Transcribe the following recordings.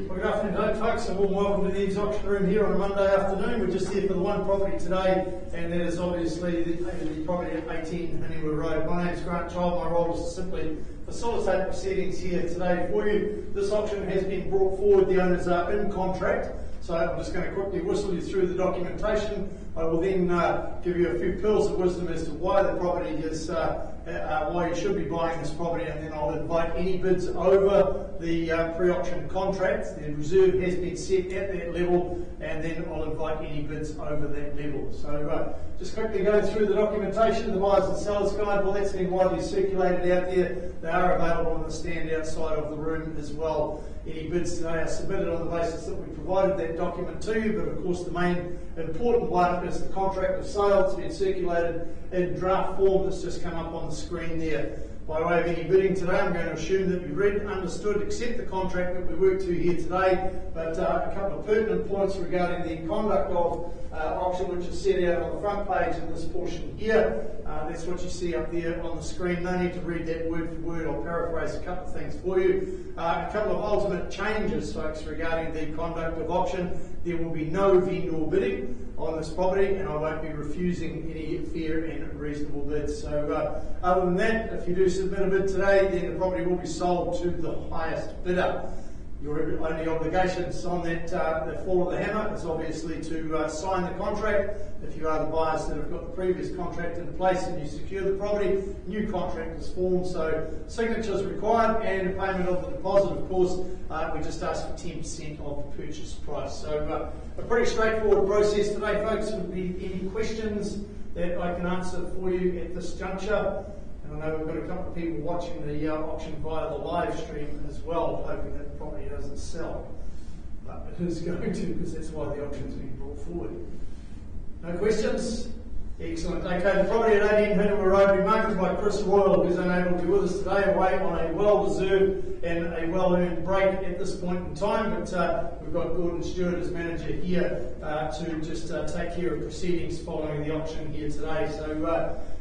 Well, good afternoon, folks, and warm welcome to the EVES auction room here on a Monday afternoon. We're just here for the one property today, and that is obviously the property at 18 Hinewa Road. My name is Grant Child. My role is to simply facilitate proceedings here today for you. This auction has been brought forward. The owners are in contract, so I'm just going to quickly whistle you through the documentation. I will then give you a few pearls of wisdom as to why the property is, why you should be buying this property, and then I'll invite any bids over the pre-auction contract. The reserve has been set at that level, and then I'll invite any bids over that level. So just quickly go through the documentation. The buyers and sellers guide, well, that's been widely circulated out there. They are available on the stand outside of the room as well. Any bids today are submitted on the basis that we provided that document to you, but of course the main important one is the contract of sale. It's been circulated in draft form that's just come up on the screen there. By way of any bidding today, I'm going to assume that you read, understood, accept the contract that we worked to here today, but a couple of pertinent points regarding the conduct of auction, which is set out on the front page in this portion here. That's what you see up there on the screen. No need to read that word for word. I'll paraphrase a couple of things for you. A couple of ultimate changes, folks, regarding the conduct of auction. There will be no vendor bidding on this property, and I won't be refusing any fair and reasonable bids. So other than that, if you do submit a bid today, then the property will be sold to the highest bidder. Your only obligations on that fall of the hammer is obviously to sign the contract. If you are the buyers that have got the previous contract in place and you secure the property, new contract is formed, so signatures required and payment of the deposit. Of course, we just ask for 10% of the purchase price. So a pretty straightforward process today, folks. Would be any questions that I can answer for you at this juncture? And I know we've got a couple of people watching the auction via the live stream as well, hoping that the property doesn't sell. But it is going to, because that's why the auction is being brought forward. No questions? Excellent. Okay, the property at 18 Hinewa Road will be marketed by Chris Royal, who's unable to be with us today, away on a well-deserved and a well-earned break at this point in time. But we've got Gordon Stewart as manager here to just take care of proceedings following the auction here today. So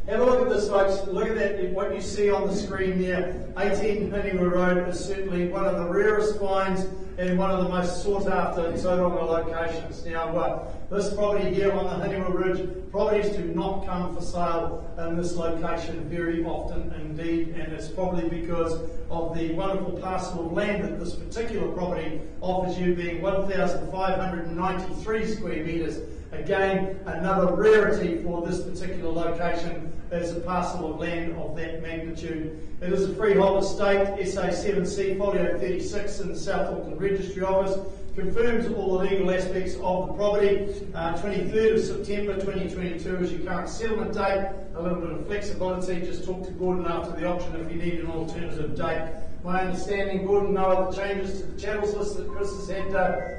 have a look at this, folks. Look at that. What you see on the screen there, 18 Hinewa Road is certainly one of the rarest finds and one of the most sought after Tauranga locations. Now, this property here on the Hinewa Ridge, properties do not come for sale in this location very often indeed, and it's probably because of the wonderful parcel of land that this particular property offers you, being 1,593 square metres. Again, another rarity for this particular location is a parcel of land of that magnitude. It is a freehold estate, SA7C, folio 36 in the South Auckland Registry Office. Confirms all the legal aspects of the property. 23rd of September 2022 is your current settlement date. A little bit of flexibility. Just talk to Gordon after the auction if you need an alternative date. My understanding, Gordon, no other changes to the channels list that Chris has had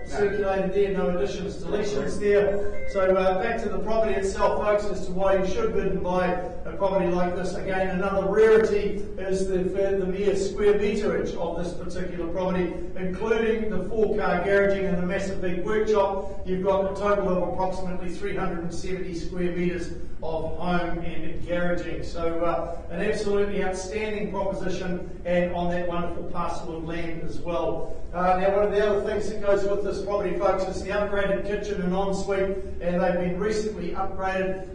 circulated there, no additions, deletions there. So back to the property itself, folks, as to why you should bid and buy a property like this. Again, another rarity is the mere square meterage of this particular property, including the 4-car garaging and the massive big workshop. You've got a total of approximately 370 square metres of home and garaging. So an absolutely outstanding proposition, and on that wonderful parcel of land as well. Now, one of the other things that goes with this property, folks, is the upgraded kitchen and ensuite, and they've been recently upgraded.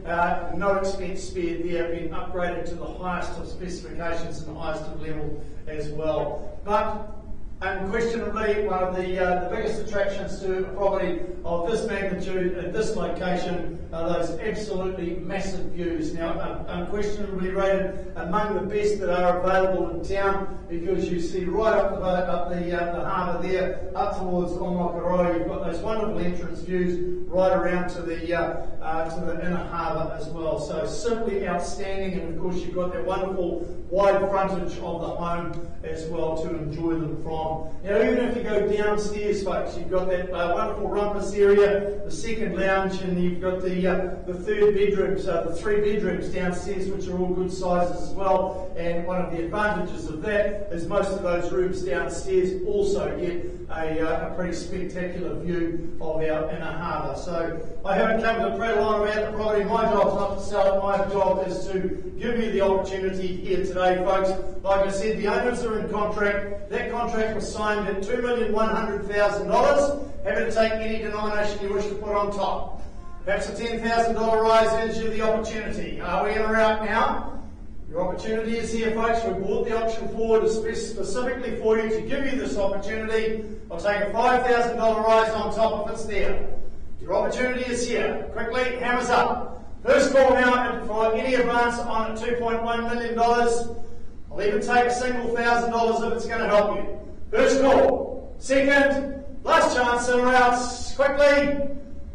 No expense spared there, been upgraded to the highest of specifications and the highest of level as well. But unquestionably, one of the biggest attractions to a property of this magnitude at this location are those absolutely massive views. Now, unquestionably rated among the best that are available in town, because you see right up the harbour there, up towards Otumoetai. You've got those wonderful entrance views right around to the inner harbour as well. So simply outstanding, and of course you've got that wonderful wide frontage of the home as well to enjoy them from. Now, even if you go downstairs, folks, you've got that wonderful rumpus area, the second lounge, and you've got the third bedrooms, the 3 bedrooms downstairs, which are all good sizes as well. And one of the advantages of that is most of those rooms downstairs also get a pretty spectacular view of our inner harbour. So I haven't come to prattle on about the property. My job is not to sell it. My job is to give you the opportunity here today, folks. Like I said, the owners are in contract. That contract cheque was signed at $2,100,000. Happy to take any denomination you wish to put on top. Perhaps a $10,000 rise earns you the opportunity. Are we in or out now? Your opportunity is here, folks. We brought the option forward specifically for you to give you this opportunity. I'll take a $5,000 rise on top if it's there. Your opportunity is here. Quickly, hammers up. First call now for any advance on at $2.1 million. I'll even take a single $1,000 if it's going to help you. First call. Second, last chance, in or out. Quickly.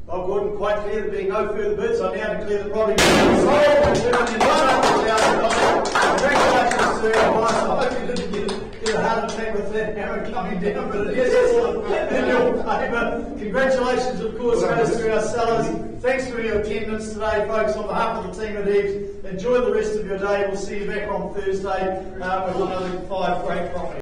Bob Gordon quite clear there being no further bids. I now declare the property sold for $2,100,000. Congratulations to our wife. I hope you didn't get a heart attack with that hammer coming down, but it is all in your favour. Congratulations, of course, goes to our sellers. Thanks for your attendance today, folks. On behalf of the team at EVES, enjoy the rest of your day. We'll see you back on Thursday with another 5 great properties.